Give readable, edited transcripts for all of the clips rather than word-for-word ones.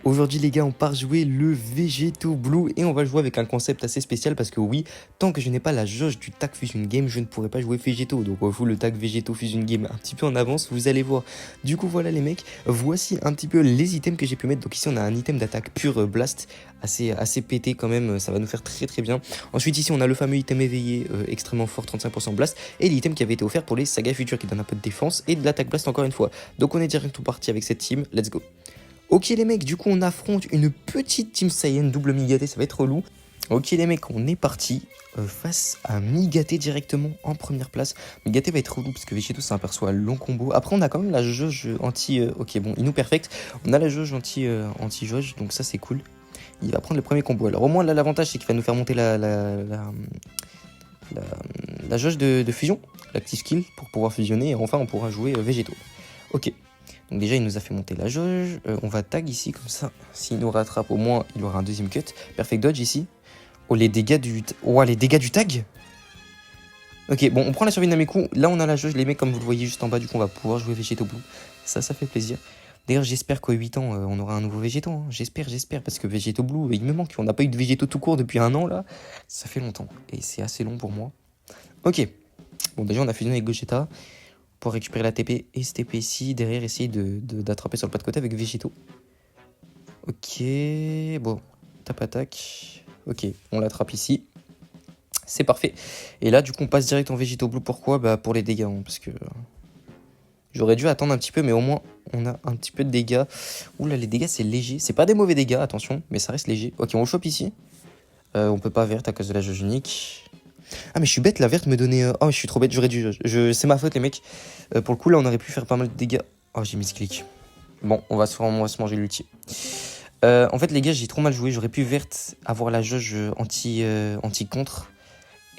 Aujourd'hui les gars, on part jouer le Végéto Blue et on va jouer avec un concept assez spécial parce que oui, tant que je n'ai pas la jauge du Tag Fusion Game, je ne pourrai pas jouer Végéto. Donc on fout le Tag Végéto Fusion Game un petit peu en avance, vous allez voir. Du coup voilà les mecs, voici un petit peu les items que j'ai pu mettre. Donc ici on a un item d'attaque pure Blast, assez pété quand même, ça va nous faire très bien. Ensuite ici on a le fameux item éveillé extrêmement fort, 35% Blast, et l'item qui avait été offert pour les sagas futures qui donne un peu de défense et de l'attaque Blast encore une fois. Donc on est direct tout parti avec cette team, let's go. Ok les mecs, du coup on affronte une petite Team Saiyan double Migaté, ça va être relou. Ok les mecs, on est parti face à Migaté directement en première place. Migaté va être relou parce que Végéto c'est un perso à long combo. Après on a quand même la jauge anti... ok bon, il nous perfecte. On a la jauge anti-jauge, donc ça c'est cool. Il va prendre le premier combo. Alors au moins là l'avantage c'est qu'il va nous faire monter la jauge de fusion, l'active skill pour pouvoir fusionner et enfin on pourra jouer Végéto. Ok. Donc déjà il nous a fait monter la jauge, on va tag ici comme ça, s'il nous rattrape au moins il aura un deuxième cut. Perfect dodge ici. Oh les dégâts du tag. Ok bon on prend la survie de Nameku, là on a la jauge les mecs comme vous le voyez juste en bas, du coup on va pouvoir jouer Végéto Blue. Ça fait plaisir. D'ailleurs j'espère qu'au 8 ans on aura un nouveau Végéto, hein. J'espère parce que Végéto Blue il me manque, on n'a pas eu de Végéto tout court depuis un an là. Ça fait longtemps et c'est assez long pour moi. Ok, bon déjà on a fusionné avec Gogeta. Pour récupérer la TP et ce TP ici, derrière essayer d'attraper sur le pas de côté avec Végéto. Ok, bon, tape attaque. Ok, on l'attrape ici. C'est parfait. Et là, du coup, on passe direct en Végéto Blue. Pourquoi? Bah pour les dégâts, hein, parce que j'aurais dû attendre un petit peu, mais au moins, on a un petit peu de dégâts. Oula, les dégâts, c'est léger. C'est pas des mauvais dégâts, attention, mais ça reste léger. Ok, on le chope ici. On peut pas verte à cause de la jauge unique. Ah mais je suis bête, la verte me donnait... Oh je suis trop bête, j'aurais dû... C'est ma faute les mecs. Pour le coup là on aurait pu faire pas mal de dégâts. Oh j'ai mis ce clic. Bon on va se manger l'ulti. En fait les gars j'ai trop mal joué, j'aurais pu verte avoir la jauge anti-contre.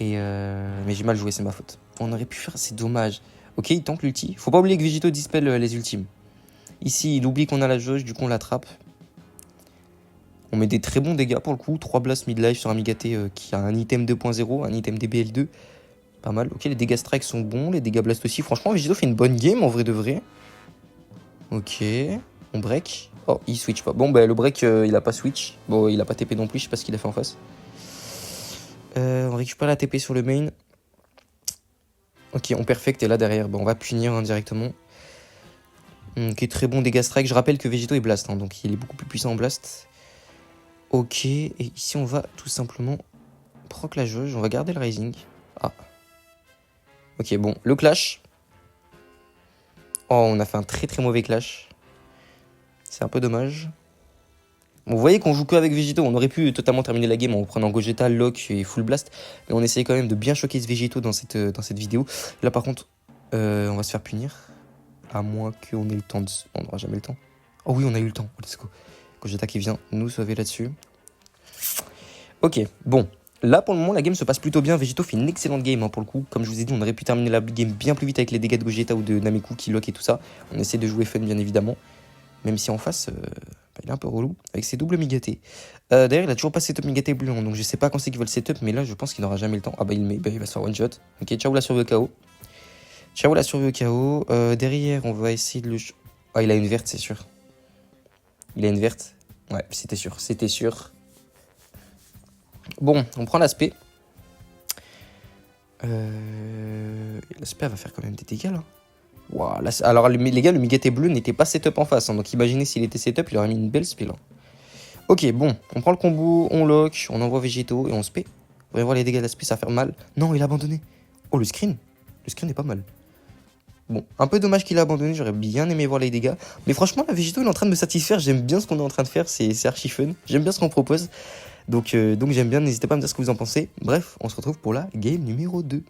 Mais j'ai mal joué, c'est ma faute. On aurait pu faire, c'est dommage. Ok il tank l'ulti. Faut pas oublier que Végéto dispel les ultimes. Ici il oublie qu'on a la jauge, du coup on l'attrape. On met des très bons dégâts pour le coup, 3 blasts mid-life sur un Migaté qui a un item 2.0, un item DBL2. Pas mal, ok les dégâts strike sont bons, les dégâts blast aussi. Franchement Végéto fait une bonne game en vrai de vrai. Ok, on break. Oh il switch pas. Bon bah le break il a pas switch. Bon il a pas TP non plus, je sais pas ce qu'il a fait en face. On récupère la TP sur le main. Ok on perfect et là derrière on va punir indirectement. Ok très bon dégâts strike, je rappelle que Végéto est blast hein, donc il est beaucoup plus puissant en blast. Ok, et ici on va tout simplement proc la jauge, on va garder le rising. Ah. Ok, bon, le clash. Oh, on a fait un très mauvais clash. C'est un peu dommage. Bon, vous voyez qu'on joue que avec Végéto, on aurait pu totalement terminer la game en prenant Gogeta, Locke et Full Blast. Mais on essayait quand même de bien choquer ce Végéto dans cette vidéo. Là par contre, on va se faire punir. À moins qu'on ait le temps de... On n'aura jamais le temps. Oh oui, on a eu le temps, let's go. Gogeta qui vient nous sauver là-dessus. Ok, bon. Là, pour le moment, la game se passe plutôt bien. Végéto fait une excellente game, hein, pour le coup. Comme je vous ai dit, on aurait pu terminer la game bien plus vite avec les dégâts de Gogeta ou de Nameku qui lock et tout ça. On essaie de jouer fun, bien évidemment. Même si en face, il est un peu relou avec ses doubles Migaté. D'ailleurs, il a toujours pas setup Migaté bleu, hein, donc je sais pas quand c'est qu'il va le setup, mais là, je pense qu'il n'aura jamais le temps. Ah bah, il va se faire one shot. Ok, ciao la survie au KO. Ciao la survie au KO. Derrière, on va essayer de le... Ah, il a une verte, c'est sûr. Il a une verte. Ouais, c'était sûr. Bon, on prend l'aspect. L'aspect va faire quand même des dégâts là. Wow, là alors les gars, le Migaté bleu n'était pas setup en face. Hein, donc imaginez s'il était setup, il aurait mis une belle spell. Hein. Ok, bon, on prend le combo, on lock, on envoie Végéto et on spé. Vous allez voir les dégâts de l'aspect, ça va faire mal. Non, il a abandonné. Oh, le screen. Le screen est pas mal. Bon, un peu dommage qu'il a abandonné, j'aurais bien aimé voir les dégâts. Mais franchement, la Végéto, il est en train de me satisfaire. J'aime bien ce qu'on est en train de faire, c'est archi fun. J'aime bien ce qu'on propose. Donc j'aime bien, n'hésitez pas à me dire ce que vous en pensez. Bref, on se retrouve pour la game numéro 2.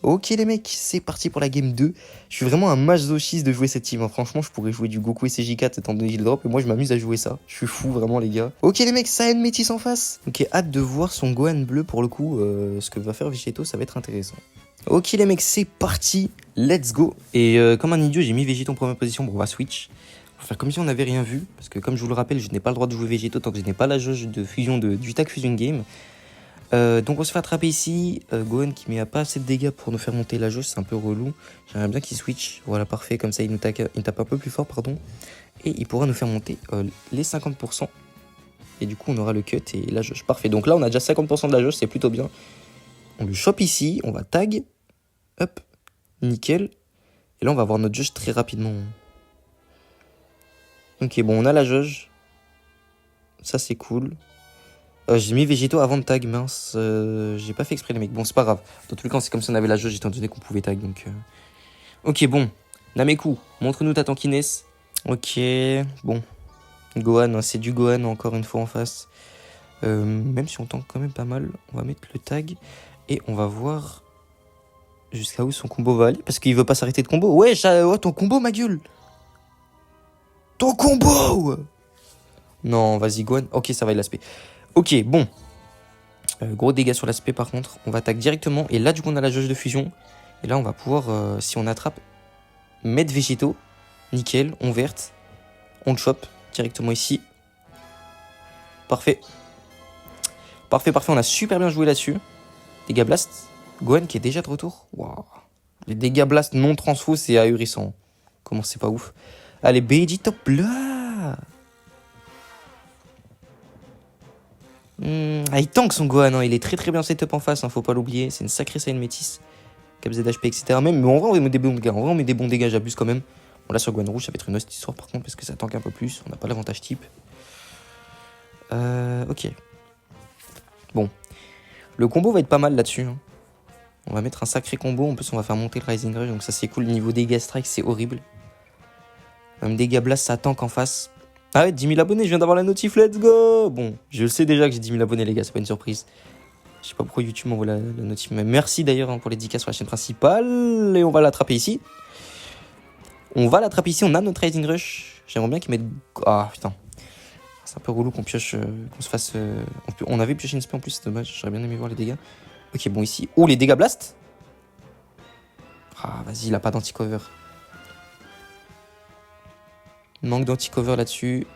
Ok les mecs, c'est parti pour la game 2. Je suis vraiment un masochiste de jouer cette team. Hein. Franchement, je pourrais jouer du Goku et CJ4 étant donné qu'il drop. Et moi, je m'amuse à jouer ça. Je suis fou, vraiment, les gars. Ok les mecs, Saiyan Métis en face. Ok, hâte de voir son Gohan bleu pour le coup. Ce que va faire Végéto, ça va être intéressant. Ok les mecs, c'est parti. Let's go. Et comme un idiot, j'ai mis Végéto en première position. Bon, on va switch. On va faire comme si on n'avait rien vu. Parce que comme je vous le rappelle, je n'ai pas le droit de jouer Végéto tant que je n'ai pas la jauge de fusion du Tag Fusion Game. Donc on se fait attraper ici. Gohan qui met pas assez de dégâts pour nous faire monter la jauge, c'est un peu relou. J'aimerais bien qu'il switch. Voilà, parfait. Comme ça, il tape un peu plus fort, pardon. Et il pourra nous faire monter les 50%. Et du coup, on aura le cut et la jauge. Parfait. Donc là, on a déjà 50% de la jauge, c'est plutôt bien. On le chope ici, on va tag. Hop, nickel. Et là, on va avoir notre jauge très rapidement. Ok, bon, on a la jauge. Ça, c'est cool. J'ai mis végétaux avant de tag, mince. J'ai pas fait exprès, les mecs. Bon, c'est pas grave. Dans tous les cas, c'est comme si on avait la jauge, étant donné qu'on pouvait tag. Donc, ok, bon. Nameku, montre-nous ta tankiness. Ok, bon. Gohan, hein, c'est du Gohan encore une fois en face. Même si on tank quand même pas mal, on va mettre le tag. Et on va voir jusqu'à où son combo va aller. Parce qu'il veut pas s'arrêter de combo. Ouais, ton combo, ma gueule. Ton combo. Non, vas-y, Gohan. Ok, ça va, l'aspect. Ok, bon. Gros dégâts sur l'aspect par contre. On va attaquer directement. Et là, du coup, on a la jauge de fusion. Et là, on va pouvoir, si on attrape, mettre végétaux. Nickel, on verte. On le chope directement ici. Parfait. Parfait, parfait. On a super bien joué là-dessus. Dégâts blast. Gohan qui est déjà de retour. Waouh. Les dégâts blast non transfo, c'est ahurissant. Comment c'est pas ouf. Allez, Vegeta là. Il tank son Gohan, hein. Il est très très bien setup en face, hein, faut pas l'oublier. C'est une sacrée scène métis. Cap ZHP, etc. Même, mais en vrai, on met des bons dégâts. En vrai, on met des bons dégâts, j'abuse quand même. Bon, là, sur Gohan Rouge, ça va être une autre histoire par contre, parce que ça tank un peu plus. On n'a pas l'avantage type. Ok. Bon. Le combo va être pas mal là-dessus. Hein. On va mettre un sacré combo. En plus, on va faire monter le Rising Rush, donc ça, c'est cool. Le niveau dégâts strike, c'est horrible. Même dégâts blast, ça tank en face. Ah ouais, 10 000 abonnés, je viens d'avoir la notif, let's go. Bon, je le sais déjà que j'ai 10 000 abonnés, les gars, c'est pas une surprise. Je sais pas pourquoi YouTube m'envoie la notif, mais merci d'ailleurs hein, pour les 10K sur la chaîne principale. Et on va l'attraper ici. On va l'attraper ici, on a notre Rising Rush. J'aimerais bien qu'il mette... Ah putain. C'est un peu relou qu'on pioche, qu'on se fasse... On avait pioché une spé en plus, c'est dommage, j'aurais bien aimé voir les dégâts. Ok, bon ici... Oh, les dégâts blast. Ah, vas-y, il a pas d'anti-cover. Manque d'anti-cover là-dessus.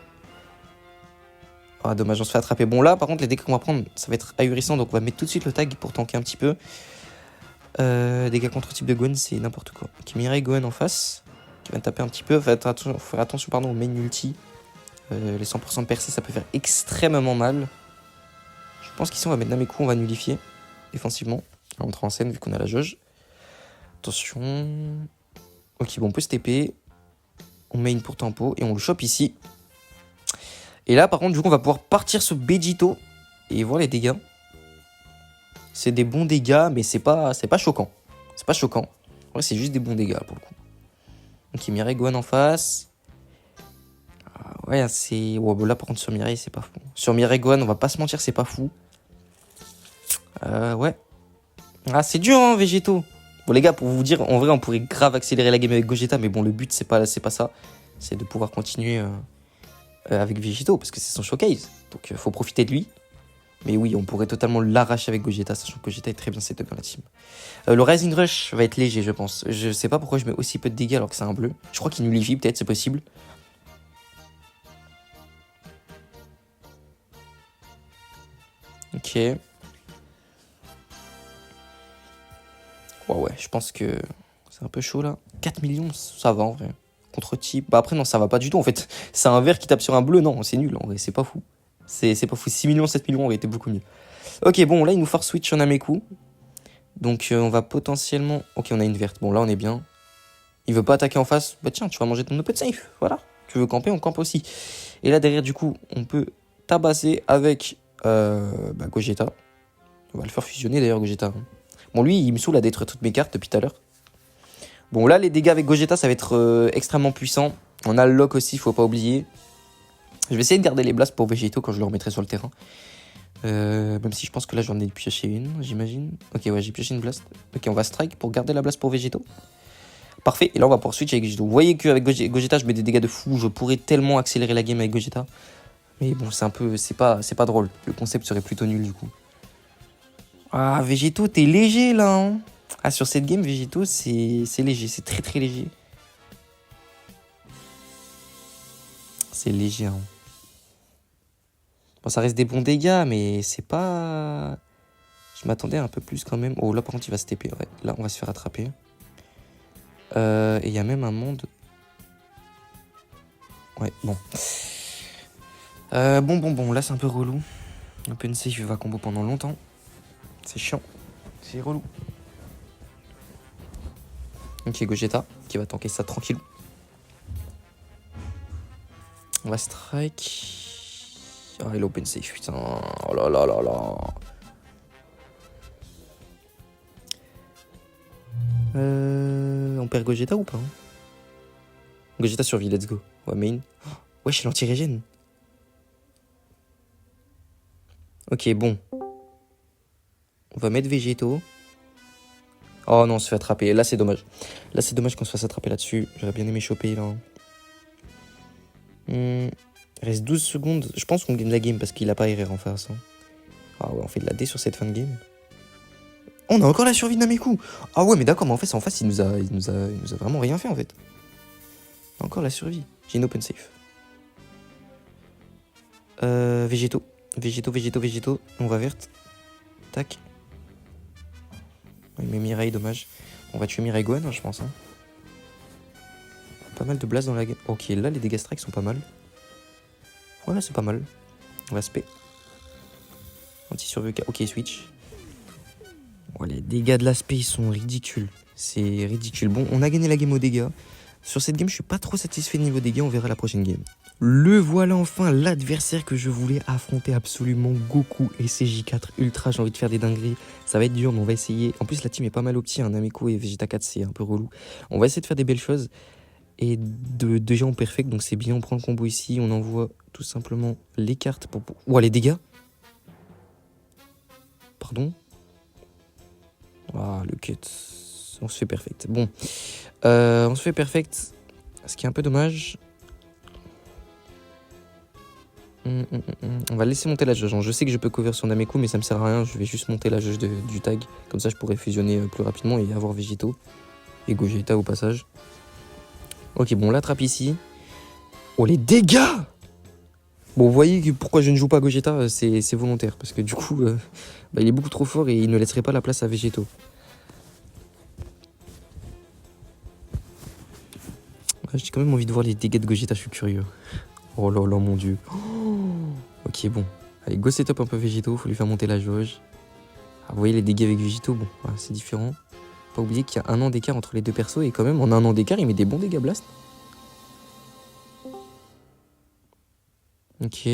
Ah, dommage, on se fait attraper. Bon, là, par contre, les dégâts qu'on va prendre, ça va être ahurissant. Donc, on va mettre tout de suite le tag pour tanker un petit peu. Dégâts contre type de Gohan, c'est n'importe quoi. Ok, Mirai Gohan en face. Qui va taper un petit peu. Faire attention pardon, au main ulti. Les 100% de percée, ça peut faire extrêmement mal. Je pense qu'ici, on va mettre Nameku, on va nullifier. Défensivement. On rentre en scène vu qu'on a la jauge. Attention. Ok, bon, on peut se TP. On main pour tempo et on le chope ici. Et là, par contre, du coup, on va pouvoir partir sur Vegito et voir les dégâts. C'est des bons dégâts, mais c'est pas choquant. C'est pas choquant. En vrai, c'est juste des bons dégâts pour le coup. Ok, Mirai Gohan en face. Ah, ouais, c'est... Ouais, bon, là, par contre, sur Mirai, c'est pas fou. Sur Mirai Gohan, on va pas se mentir, c'est pas fou. Ouais. Ah, c'est dur, hein, Végéto. Bon, les gars, pour vous dire, en vrai, on pourrait grave accélérer la game avec Gogeta, mais bon, le but, c'est pas ça. C'est de pouvoir continuer... avec Végéto parce que c'est son showcase. Donc faut profiter de lui. Mais oui, on pourrait totalement l'arracher avec Gogeta, sachant que Gogeta est très bien setup dans la team. Le Rising Rush va être léger, je pense. Je sais pas pourquoi je mets aussi peu de dégâts alors que c'est un bleu. Je crois qu'il nullifie, peut-être, c'est possible. Ok. Ouais, je pense que c'est un peu chaud là. 4 millions, ça va en vrai. Contre type. Bah après, non, ça va pas du tout en fait. C'est un vert qui tape sur un bleu, non, c'est nul en vrai, c'est pas fou. C'est pas fou. 6 millions, 7 millions aurait été beaucoup mieux. Ok, bon, là, il nous force switch sur Nameku. Donc, on va potentiellement... Ok, on a une verte. Bon, là, on est bien. Il veut pas attaquer en face. Bah tiens, tu vas manger ton open safe. Voilà. Tu veux camper, on campe aussi. Et là, derrière, du coup, on peut tabasser avec Gogeta. On va le faire fusionner, d'ailleurs, Gogeta. Bon, lui, il me saoule à détruire toutes mes cartes depuis tout à l'heure. Bon, là, les dégâts avec Gogeta, ça va être extrêmement puissant. On a le lock aussi, faut pas oublier. Je vais essayer de garder les blasts pour Végéto quand je le remettrai sur le terrain. Même si je pense que là j'en ai pioché une, j'imagine. Ok, ouais, j'ai pioché une blast. Ok, on va strike pour garder la blast pour Végéto. Parfait, et là on va pouvoir switch avec Végéto. Vous voyez qu'avec Gogeta, je mets des dégâts de fou. Je pourrais tellement accélérer la game avec Gogeta. Mais bon, c'est un peu. C'est pas drôle. Le concept serait plutôt nul du coup. Ah, Végéto, t'es léger là. Hein. Ah, sur cette game, Végéto, c'est léger. C'est très très léger. C'est léger, hein. Bon, ça reste des bons dégâts, mais c'est pas Je m'attendais un peu plus quand même. Oh, là, par contre, il va se TP. Ouais, là, on va se faire attraper. Et il y a même un monde... Ouais, bon. Bon. Là, c'est un peu relou. Open safe, il va combo pendant longtemps. C'est chiant. C'est relou. Ok, Gogeta, qui va tanker ça tranquille. On va strike. Ah, il est open safe, putain. Oh là là là là. On perd Gogeta ou pas, hein? Gogeta survit, let's go. Ouais, main. Wesh, c'est l'anti-régène. Ok, bon. On va mettre Végéto. Oh non, on se fait attraper. Là, c'est dommage. Là, c'est dommage qu'on se fasse attraper là-dessus. J'aurais bien aimé choper, là. Il reste 12 secondes. Je pense qu'on gagne la game parce qu'il a pas RR en face. Hein. Ah ouais, on fait de la D sur cette fin de game. On a encore la survie de Nameku. Ah ouais, mais d'accord, mais en fait, en face, il nous a vraiment rien fait, en fait. Encore la survie. J'ai une open safe. Végéto. On va verte. Tac. Il met Mireille, dommage. On va tuer Mireille Gohan, hein, je pense. Hein. Pas mal de blast dans la game. Ok, là, les dégâts strike sont pas mal. Ouais, là, c'est pas mal. On va spé. Anti-survie. Ok, switch. Oh, les dégâts de l'aspect, ils sont ridicules. C'est ridicule. Bon, on a gagné la game aux dégâts. Sur cette game, je suis pas trop satisfait niveau dégâts. On verra la prochaine game. Le voilà enfin, l'adversaire que je voulais affronter absolument. Goku et CJ4 Ultra. J'ai envie de faire des dingueries. Ça va être dur, mais on va essayer. En plus, la team est pas mal opti. Hein. Nameku et Vegeta 4, c'est un peu relou. On va essayer de faire des belles choses. Et déjà en perfect, donc c'est bien. On prend le combo ici. On envoie tout simplement les cartes pour... Ouah, les dégâts. Pardon. Ah, le cut. On se fait perfect. Bon. On se fait perfect. Ce qui est un peu dommage. On va laisser monter la jauge. Je sais que je peux cover sur Nameku, mais ça me sert à rien. Je vais juste monter la jauge du tag. Comme ça, je pourrais fusionner plus rapidement et avoir Végéto. Et Gogeta au passage. Ok, bon, on l'attrape ici. Oh, les dégâts! Bon, vous voyez pourquoi je ne joue pas Gogeta, c'est volontaire. Parce que du coup, il est beaucoup trop fort et il ne laisserait pas la place à Végéto. J'ai quand même envie de voir les dégâts de Gogeta, je suis curieux. Oh là là, mon dieu. Oh, ok, bon. Allez, go setup un peu Végéto, faut lui faire monter la jauge. Ah, vous voyez les dégâts avec Végéto, bon, voilà, c'est différent. Pas oublier qu'il y a un an d'écart entre les deux persos et quand même, en un an d'écart, il met des bons dégâts blast. Ok.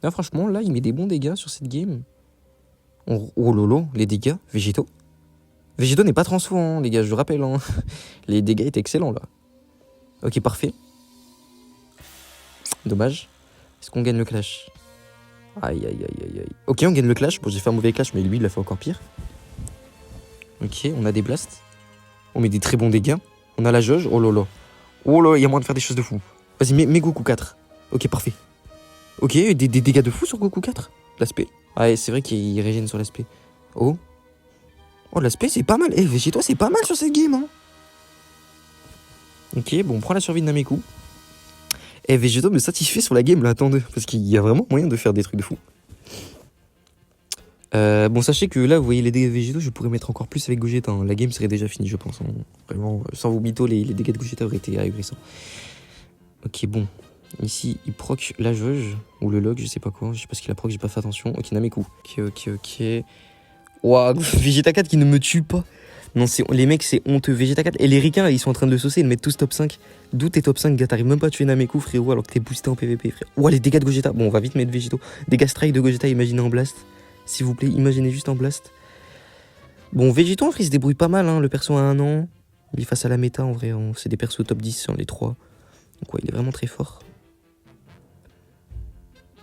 Là, franchement, là, il met des bons dégâts sur cette game. Oh lolo, les dégâts, Végéto. Végéto n'est pas transfo, hein, les gars, je vous rappelle. Hein. Les dégâts étaient excellents, là. Ok, parfait. Dommage. Est-ce qu'on gagne le clash? Aïe. Ok, on gagne le clash. Bon, j'ai fait un mauvais clash, mais lui, il l'a fait encore pire. Ok, on a des blasts. On met des très bons dégâts. On a la jauge. Oh lolo. Oh là, il y a moyen de faire des choses de fou. Vas-y, mets Goku 4. Ok, parfait. Ok, des dégâts de fou sur Goku 4. L'aspect. Ouais, c'est vrai qu'il régène sur l'aspect. Oh, l'aspect, c'est pas mal. Eh, Végéto, c'est pas mal sur cette game. Hein. Ok, bon, on prend la survie de Nameku. Eh, Végéto me satisfait sur la game, là, attendez. Parce qu'il y a vraiment moyen de faire des trucs de fou. Bon, sachez que là, vous voyez les dégâts de Végéto, je pourrais mettre encore plus avec Gogeta. Hein. La game serait déjà finie, je pense. Hein. Vraiment, sans vous mytho, les dégâts de Gogeta auraient été ahurissants. Ok, bon. Ici, il proc la jauge, ou le log, je sais pas quoi. Je sais pas ce qu'il a proc, j'ai pas fait attention. Ok, Nameku. Ok. Waouh, Vegeta 4 qui ne me tue pas. Non, les mecs, c'est honteux. Vegeta 4 et les ricains, ils sont en train de le saucer, ils le mettent tous top 5. D'où t'es top 5, gars? T'arrives même pas à tuer Nameku, frérot, alors que t'es boosté en PVP, frère. Ouah, les dégâts de Gogeta. Bon, on va vite mettre Végéto. Dégâts strike de Gogeta, imaginez en blast. S'il vous plaît, imaginez juste en blast. Bon, Végéto, en vrai, il se débrouille pas mal, hein. Le perso a 1 an. Il est face à la méta, en vrai. C'est des persos top 10, hein, les 3. Donc, ouais, il est vraiment très fort.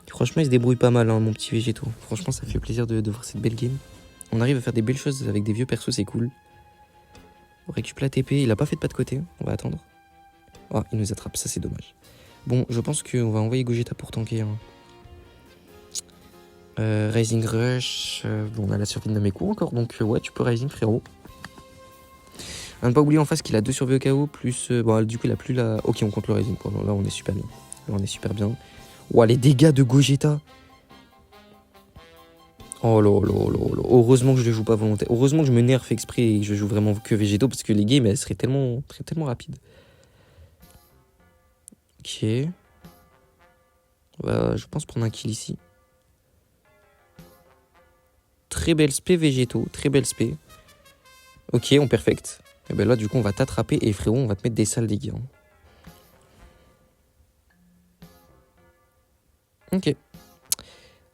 Franchement, il se débrouille pas mal, hein, mon petit Végéto. Franchement, ça fait plaisir de voir cette belle game. On arrive à faire des belles choses avec des vieux persos, c'est cool. On récupère la TP, il a pas fait de pas de côté, on va attendre. Ah, il nous attrape, ça c'est dommage. Bon, je pense qu'on va envoyer Gogeta pour tanker. Hein. Rising Rush, bon, on a la survie de Nameku encore, donc ouais, tu peux Rising, frérot. À ne pas oublier en face qu'il a 2 survies au KO, plus... bon, du coup, il a plus la... Ok, on compte le Rising, quoi. Là, on est super bien. Ouah, les dégâts de Gogeta. Oh là là là là. Heureusement que je le joue pas volontaire. Heureusement que je me nerf exprès et que je joue vraiment que végétaux parce que les games elles seraient tellement rapides. Ok. Je pense prendre un kill ici. Très belle spé végétaux. Très belle spé. Ok, on perfecte. Et ben là, du coup, on va t'attraper et frérot, on va te mettre des sales dégâts. Ok.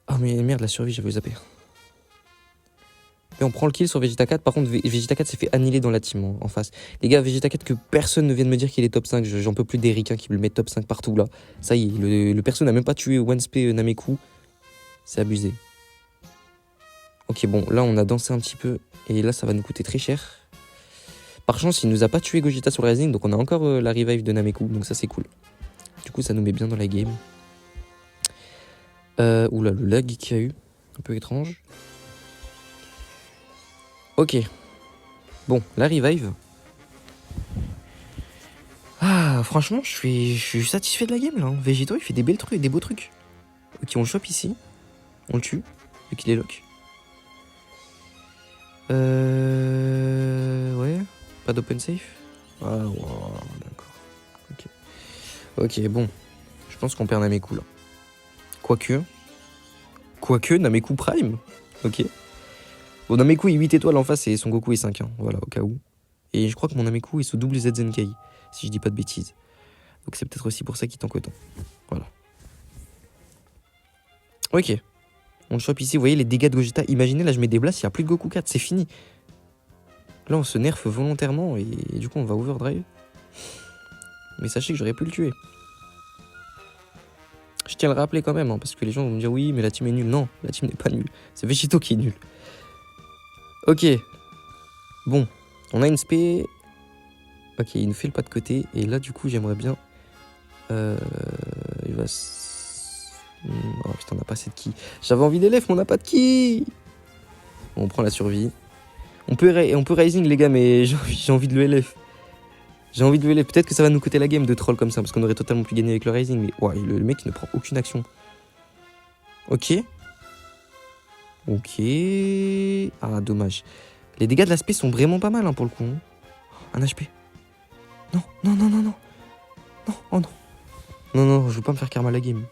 Oh mais merde, la survie, j'avais zappé. Et on prend le kill sur Vegeta 4. Par contre, Vegeta 4 s'est fait annihiler dans la team en face. Les gars, Vegeta 4, que personne ne vienne me dire qu'il est top 5. J'en peux plus des ricains qui me le mettent top 5 partout là. Ça y est, le perso n'a même pas tué OneSP Nameku. C'est abusé. Ok, bon, là on a dansé un petit peu. Et là, ça va nous coûter très cher. Par chance, il nous a pas tué Gogeta sur le Rising. Donc on a encore la revive de Nameku. Donc ça, c'est cool. Du coup, ça nous met bien dans la game. Oula, le lag qu'il y a eu. Un peu étrange. Ok. Bon, la revive. Ah, franchement, je suis satisfait de la game là. Hein. Végéto, il fait des belles trucs, des beaux trucs. Ok, on le chope ici. On le tue, vu qu'il est lock. Ouais. Pas d'open safe. Ah, wow, d'accord. Ok. Ok, bon. Je pense qu'on perd Nameku là. Quoique, Nameku Prime. Ok. Bon, Nameku est 8 étoiles en face et Son Goku est 5. Hein. Voilà, au cas où. Et je crois que mon Nameku est sous double ZZenkai, si je dis pas de bêtises. Donc c'est peut-être aussi pour ça qu'il tank autant. Voilà. Ok. On le chope ici, vous voyez les dégâts de Gogeta. Imaginez, là je mets des blasts, il n'y a plus de Goku 4, c'est fini. Là on se nerf volontairement et du coup on va overdrive. Mais sachez que j'aurais pu le tuer. Je tiens à le rappeler quand même, hein, parce que les gens vont me dire oui, mais la team est nulle. Non, la team n'est pas nulle. C'est Végéto qui est nul. Ok. Bon, on a une spé. Ok, il nous fait le pas de côté. Et là, du coup, j'aimerais bien. Il va. Oh putain, on n'a pas assez de ki. J'avais envie d'élève, mais on n'a pas de ki. Bon, on prend la survie. On peut rising, les gars, mais j'ai envie de le LF. J'ai envie de le LF. Peut-être que ça va nous coûter la game de troll comme ça, parce qu'on aurait totalement pu gagner avec le rising. Mais ouais, le mec, il ne prend aucune action. Ok. Ok. Ah, dommage. Les dégâts de l'aspect sont vraiment pas mal hein, pour le coup. Hein. Un HP. Non, non, non, non, non. Non, oh non. Non, non, je veux pas me faire karma la game.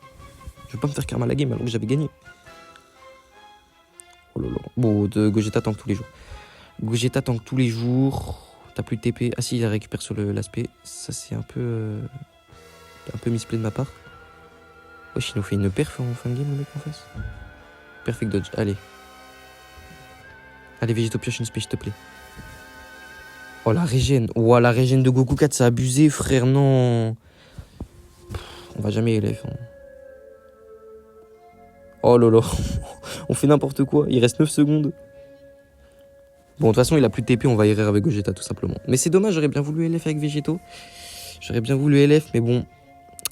Je veux pas me faire karma la game alors que j'avais gagné. Oh là là. Bon, de Gogeta tank tous les jours. Gogeta tank tous les jours. T'as plus de TP. Ah si, il récupère sur l'aspect. Ça, c'est un peu misplay de ma part. Wesh, il nous fait une perf en fin de game, le mec en face. Perfect dodge, allez. Allez, Végéto, pioche une spé, s'il te plaît. Oh, la régène. Oh, la régène de Goku 4, c'est abusé, frère, non. On va jamais élève. Hein. Oh là là. On fait n'importe quoi. Il reste 9 secondes. Bon, de toute façon, il a plus de TP, on va errer avec Gogeta, tout simplement. Mais c'est dommage, j'aurais bien voulu LF avec Végéto. J'aurais bien voulu LF, mais bon.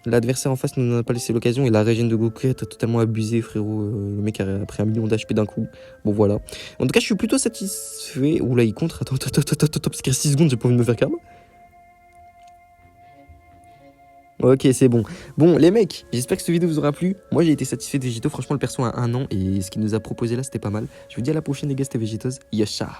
L'adversaire en face ne nous a pas laissé l'occasion et la régène de Goku a totalement abusé, frérot. Le mec a pris 1 million d'HP d'un coup. Bon, voilà. En tout cas, je suis plutôt satisfait. Oula, il contre. Attends, parce qu'il reste 6 secondes, j'ai pas envie de me faire karma. Ok, c'est bon. Bon, les mecs, j'espère que cette vidéo vous aura plu. Moi, j'ai été satisfait de Végéto. Franchement, le perso a 1 an et ce qu'il nous a proposé là, c'était pas mal. Je vous dis à la prochaine, les gars, c'était Végétos. Yasha.